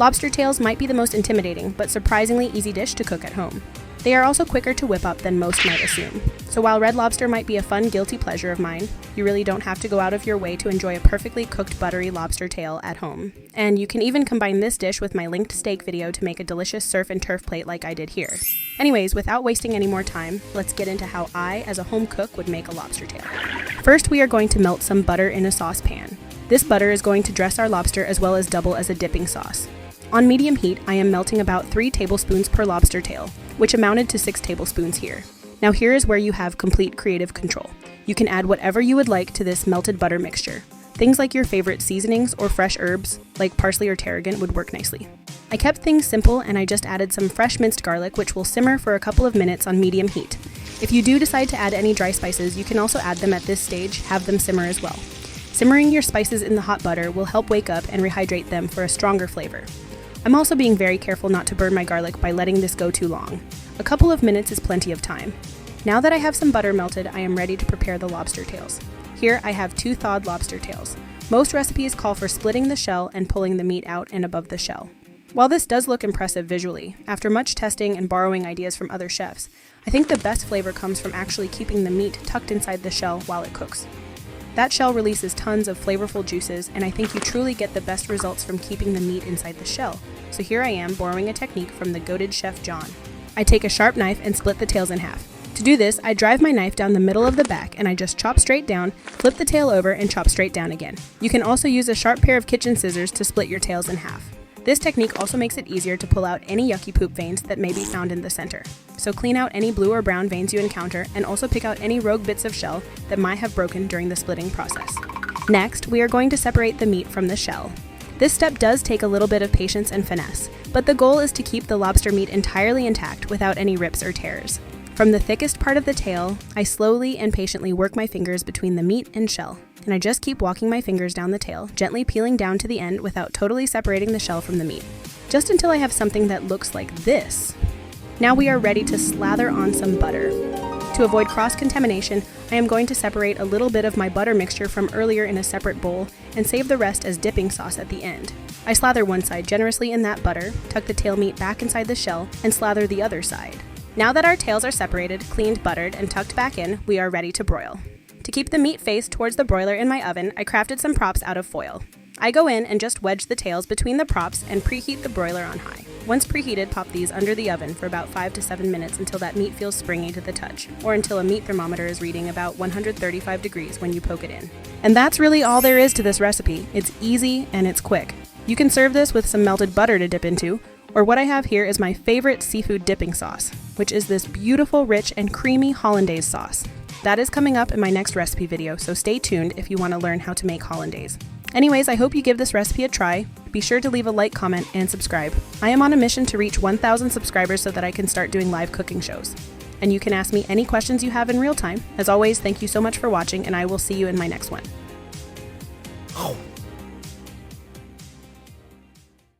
Lobster tails might be the most intimidating, but surprisingly easy dish to cook at home. They are also quicker to whip up than most might assume. So while red lobster might be a fun, guilty pleasure of mine, you really don't have to go out of your way to enjoy a perfectly cooked buttery lobster tail at home. And you can even combine this dish with my linked steak video to make a delicious surf and turf plate like I did here. Anyways, without wasting any more time, let's get into how I, as a home cook, would make a lobster tail. First, we are going to melt some butter in a saucepan. This butter is going to dress our lobster as well as double as a dipping sauce. On medium heat, I am melting about 3 tablespoons per lobster tail, which amounted to 6 tablespoons here. Now here is where you have complete creative control. You can add whatever you would like to this melted butter mixture. Things like your favorite seasonings or fresh herbs, like parsley or tarragon, would work nicely. I kept things simple and I just added some fresh minced garlic, which will simmer for a couple of minutes on medium heat. If you do decide to add any dry spices, you can also add them at this stage, have them simmer as well. Simmering your spices in the hot butter will help wake up and rehydrate them for a stronger flavor. I'm also being very careful not to burn my garlic by letting this go too long. A couple of minutes is plenty of time. Now that I have some butter melted, I am ready to prepare the lobster tails. Here I have 2 thawed lobster tails. Most recipes call for splitting the shell and pulling the meat out and above the shell. While this does look impressive visually, after much testing and borrowing ideas from other chefs, I think the best flavor comes from actually keeping the meat tucked inside the shell while it cooks. That shell releases tons of flavorful juices, and I think you truly get the best results from keeping the meat inside the shell. So here I am borrowing a technique from the goated Chef John. I take a sharp knife and split the tails in half. To do this, I drive my knife down the middle of the back and I just chop straight down, flip the tail over, and chop straight down again. You can also use a sharp pair of kitchen scissors to split your tails in half. This technique also makes it easier to pull out any yucky poop veins that may be found in the center. So clean out any blue or brown veins you encounter and also pick out any rogue bits of shell that might have broken during the splitting process. Next, we are going to separate the meat from the shell. This step does take a little bit of patience and finesse, but the goal is to keep the lobster meat entirely intact without any rips or tears. From the thickest part of the tail, I slowly and patiently work my fingers between the meat and shell, and I just keep walking my fingers down the tail, gently peeling down to the end without totally separating the shell from the meat, just until I have something that looks like this. Now we are ready to slather on some butter. To avoid cross-contamination, I am going to separate a little bit of my butter mixture from earlier in a separate bowl and save the rest as dipping sauce at the end. I slather one side generously in that butter, tuck the tail meat back inside the shell, and slather the other side. Now that our tails are separated, cleaned, buttered, and tucked back in, we are ready to broil. To keep the meat faced towards the broiler in my oven, I crafted some props out of foil. I go in and just wedge the tails between the props and preheat the broiler on high. Once preheated, pop these under the oven for about 5 to 7 minutes until that meat feels springy to the touch, or until a meat thermometer is reading about 135 degrees when you poke it in. And that's really all there is to this recipe. It's easy and it's quick. You can serve this with some melted butter to dip into, or what I have here is my favorite seafood dipping sauce, which is this beautiful, rich, and creamy hollandaise sauce. That is coming up in my next recipe video, so stay tuned if you want to learn how to make hollandaise. Anyways, I hope you give this recipe a try. Be sure to leave a like, comment, and subscribe. I am on a mission to reach 1,000 subscribers so that I can start doing live cooking shows. And you can ask me any questions you have in real time. As always, thank you so much for watching, and I will see you in my next one.